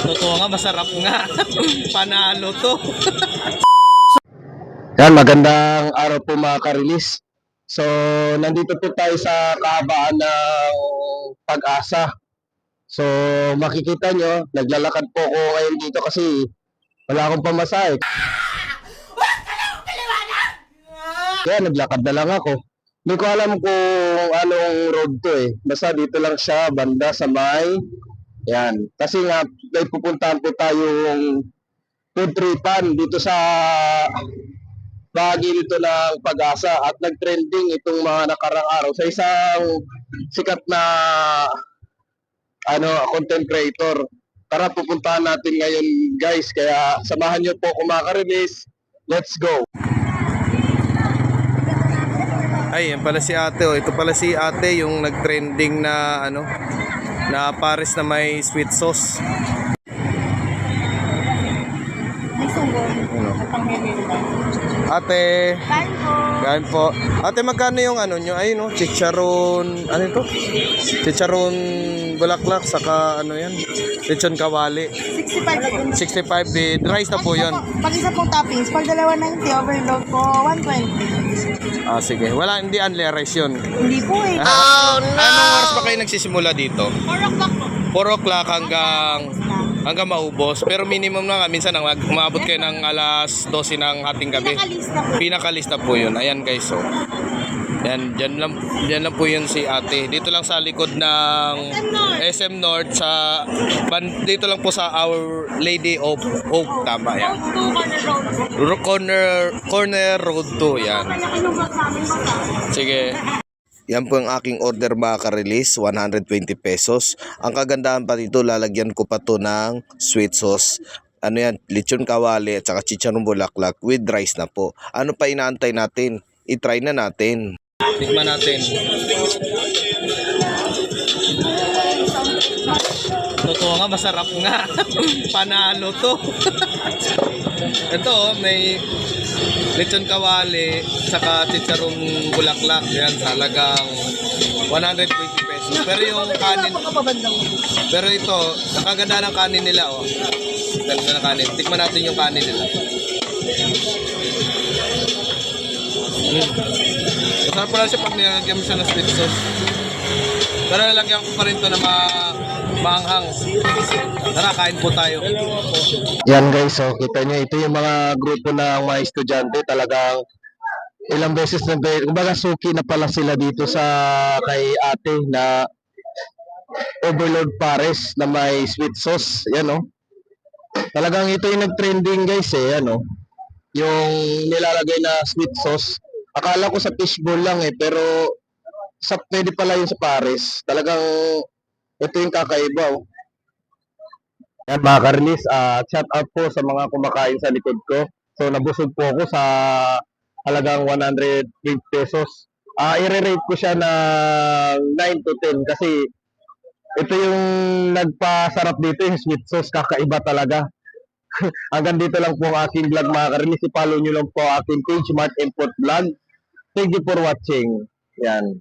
Totoo nga, masarap nga. Panalo to. Yan, magandang araw po mga ka-release. So, nandito po tayo sa kahabaan ng Pag-asa. So, makikita nyo, naglalakad po ako ngayon dito kasi wala akong pamasahe. Kaya naglakad na lang ako. Hindi ko alam kung anong road to eh. Basta dito lang siya, banda sa may. Yan. Kasi nga, may pupuntahan po tayong food tripan dito sa bahagi dito ng Pag-asa at nag-trending itong mga nakarang araw sa isang sikat na content creator. Tara, pupuntahan natin ngayon guys, kaya samahan niyo po kung maka-release. Let's go! Ay, yan pala si ate. Oh. Ito pala si ate yung nag-trending na na pares na may sweet sauce. May sunggol. Ate, Kain po. kain po. Ate, magkano yung nyo? Ay, no, chicharon, ano ito? Chicharon bulaklak, saka yan? Lechon kawali. 65 po. 65 with rice na po yun. Pag isa pong toppings, pag dalawa 90, overload po 120. Ah, sige. Wala, hindi unli rice yun. Hindi po eh. Oh, no! Anong oras pa kayo nagsisimula dito? 4 o'clock po. 4 o'clock hanggang maubos. Pero minimum na nga, minsan umabot kayo ng alas 12 ng hating gabi. Pinakalista po. Pinakalista po yun. Ayan guys, so. Yan, dyan lang po yun si ate. Dito lang sa likod ng SM North dito lang po sa Our Lady of Hope. Tama yan. Corner Road 2. Yan. Sige. Yan po ang aking order mga ka-release, 120 pesos. Ang kagandahan pa dito, lalagyan ko pa to ng sweet sauce. Yan, lechon kawali at saka chicharon bulaklak with rice na po. Ano pa inaantay natin? I-try na natin. Tikman natin. Totoo nga, masarap nga. Panalo to. Ito, may lechon kawali, saka chicharon bulaklak. Yan, halagang 120 pesos. Pero yung kanin, pero ito, nakaganda ng kanin nila, oh. Ganda ng kanin. Tikman natin yung kanin nila. Masarap pala siya pag nilagyan mo siya ng sweet sauce. Pero nalagyan ko pa rin ito na maanghang. Tara, kain po tayo. Yan guys, so kita nyo, ito yung mga grupo ng mga estudyante. Talagang ilang beses na, kumbaga suki na pala sila dito sa kay ate na overload pares na may sweet sauce. Yan oh. Talagang ito yung nag-trending guys eh, yung nilalagay na sweet sauce. Akala ko sa fishbowl lang eh, pero pwede pala yun sa pares. Talagang ito yung kakaiba oh. Yan mga ka-release, shout out po sa mga kumakain sa likod ko. So nabusog po ako sa halagang 120 pesos. I-rate ko siya ng 9 to 10 kasi ito yung nagpasarap dito, yung sweet sauce, kakaiba talaga. Hanggang dito lang po ang aking vlog mga ka-release. I-follow nyo lang po aking page, Mart Import Vlog. Thank you for watching. Yan.